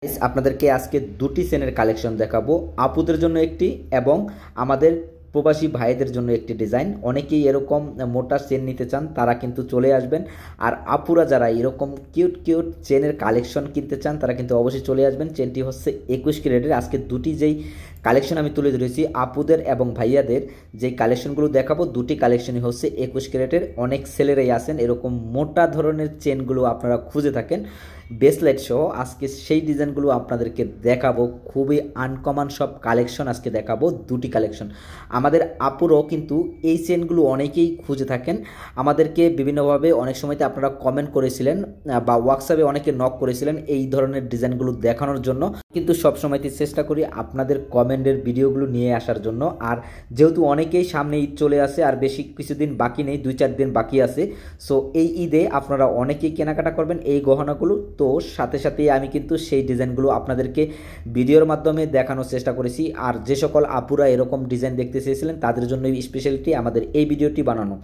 আপনাদেরকে আজকে দুটি চেনের কালেকশন দেখাবো, আপুদের জন্য একটি এবং আমাদের প্রবাসী ভাইদের জন্য একটি ডিজাইন। অনেকেই এরকম মোটা চেন নিতে চান, তারা কিন্তু চলে আসবেন। আর আপুরা যারা এরকম কিউট কিউট চেনের কালেকশন কিনতে চান তারা কিন্তু অবশ্যই চলে আসবেন। চেনটি হচ্ছে 21 ক্যারেটের। আজকে দুটি যেই কালেকশন আমি তুলে ধরেছি আপুদের এবং ভাইয়াদের, যেই কালেকশনগুলো দেখাবো দুটি কালেকশনই হচ্ছে 21 ক্যারেটের। অনেক ছেলেরাই আছেন এরকম মোটা ধরনের চেনগুলো আপনারা খুঁজে থাকেন ব্রেসলেট সহ। আজকে সেই ডিজাইনগুলো আপনাদেরকে দেখাবো, খুবই আনকমন সব কালেকশন আজকে দেখাবো, দুটি কালেকশন। আমাদের আপুরও কিন্তু এই চেনগুলো অনেকেই খুঁজে থাকেন, আমাদেরকে বিভিন্নভাবে অনেক সময়তে আপনারা কমেন্ট করেছিলেন বা হোয়াটসঅ্যাপে অনেকে নক করেছিলেন এই ধরনের ডিজাইনগুলো দেখানোর জন্য। কিন্তু সবসময়তে চেষ্টা করি আপনাদের কমেন্টের ভিডিওগুলো নিয়ে আসার জন্য। আর যেহেতু অনেকেই সামনে ঈদ চলে আসে, আর বেশি কিছুদিন বাকি নেই, 2-4 দিন বাকি আছে। সো এই ঈদে আপনারা অনেকেই কেনাকাটা করবেন এই গহনাগুলো। তো সাথে সাথেই আমি কিন্তু সেই ডিজাইনগুলো আপনাদেরকে ভিডিওর মাধ্যমে দেখানোর চেষ্টা করেছি। আর যে সকল আপুরা এরকম ডিজাইন দেখতে চেয়েছিলেন তাদের জন্য স্পেশালিটি আমাদের এই ভিডিওটি বানানো।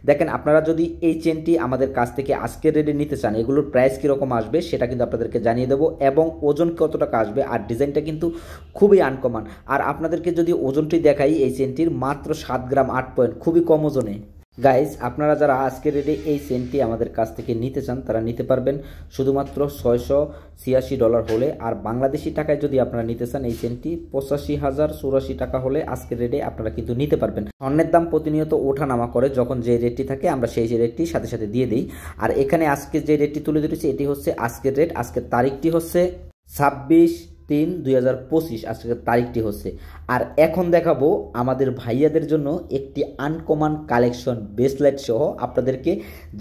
দেখেন, আপনারা যদি এই চেনটি আমাদের কাছ থেকে আজকের রেটে নিতে চান, এগুলোর প্রাইস কীরকম আসবে সেটা কিন্তু আপনাদেরকে জানিয়ে দেবো, এবং ওজন কত টাকা আসবে। আর ডিজাইনটা কিন্তু খুবই আনকমন। আর আপনাদেরকে যদি ওজনটি দেখাই, এই চেনটির মাত্র 7 গ্রাম 8 পয়েন্ট, খুবই কম ওজনে। গাইজ, আপনারা যারা আজকের রেটে এই চেনটি আমাদের কাছ থেকে নিতে চান তারা নিতে পারবেন শুধুমাত্র $686 হলে। আর বাংলাদেশি টাকায় যদি আপনারা নিতে চান এই চেনটি 85,084 টাকা হলে আজকের রেটে আপনারা কিন্তু নিতে পারবেন। স্বর্ণের দাম প্রতিনিয়ত ওঠানামা করে, যখন যে রেটটি থাকে আমরা সেই রেটটি সাথে সাথে দিয়ে দিই। আর এখানে আজকে যে রেটটি তুলে ধরেছি এটি হচ্ছে আজকের রেট। আজকের তারিখটি হচ্ছে 26/3/2025, আজকের তারিখটি হচ্ছে। আর এখন দেখাবো আমাদের ভাইয়াদের জন্য একটি আনকমন কালেকশন ব্রেসলেট সহ। আপনাদেরকে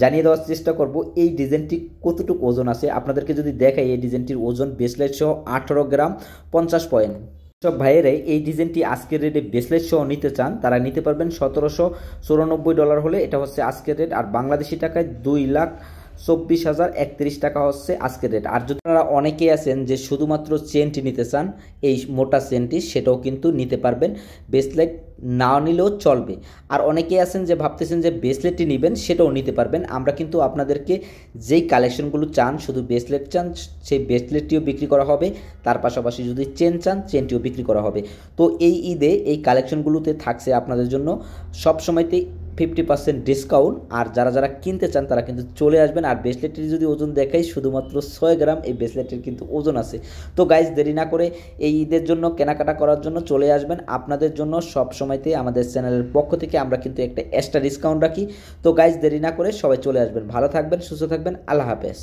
জানিয়ে দেওয়ার চেষ্টা করব এই ডিজাইনটি কতটুকু ওজন আছে। আপনাদেরকে যদি দেখাই এই ডিজাইনটির ওজন ব্রেসলেট সহ 18 গ্রাম 50 পয়েন্ট। সব ভাইয়েরাই এই ডিজাইনটি আজকের রেটে ব্রেসলেট সহ নিতে চান তারা নিতে পারবেন $1794 হলে। এটা হচ্ছে আজকের রেট। আর বাংলাদেশি টাকায় 2,24,031 টাকা হচ্ছে আজকের রেট। আর যদি আপনারা অনেকেই আছেন যে শুধুমাত্র চেনটি নিতে চান, এই মোটা চেনটি, সেটাও কিন্তু নিতে পারবেন, ব্রেসলেট না নিলেও চলবে। আর অনেকেই আছেন যে ভাবতেছেন যে ব্রেসলেটটি নেবেন, সেটাও নিতে পারবেন। আমরা কিন্তু আপনাদেরকে যেই কালেকশনগুলো চান, শুধু ব্রেসলেট চান সেই ব্রেসলেটটিও বিক্রি করা হবে, তার পাশাপাশি যদি চেন চান চেনটিও বিক্রি করা হবে। তো এই ঈদে এই কালেকশনগুলোতে থাকছে আপনাদের জন্য সবসময়তেই 50% ডিসকাউন্ট। আর যারা যারা কিনতে চান তারা কিন্তু চলে আসবেন। আর ব্রেসলেটটির যদি ওজন দেখাই, শুধুমাত্র 6 গ্রাম এই ব্রেসলেটের কিন্তু ওজন আছে। তো গাইজ, দেরি না করে এই ঈদের জন্য কেনাকাটা করার জন্য চলে আসবেন। আপনাদের জন্য সব সময়তে আমাদের চ্যানেলের পক্ষ থেকে আমরা কিন্তু একটা এক্সট্রা ডিসকাউন্ট রাখি। তো গাইজ, দেরি না করে সবাই চলে আসবেন। ভালো থাকবেন, সুস্থ থাকবেন, আল্লাহ হাফেজ।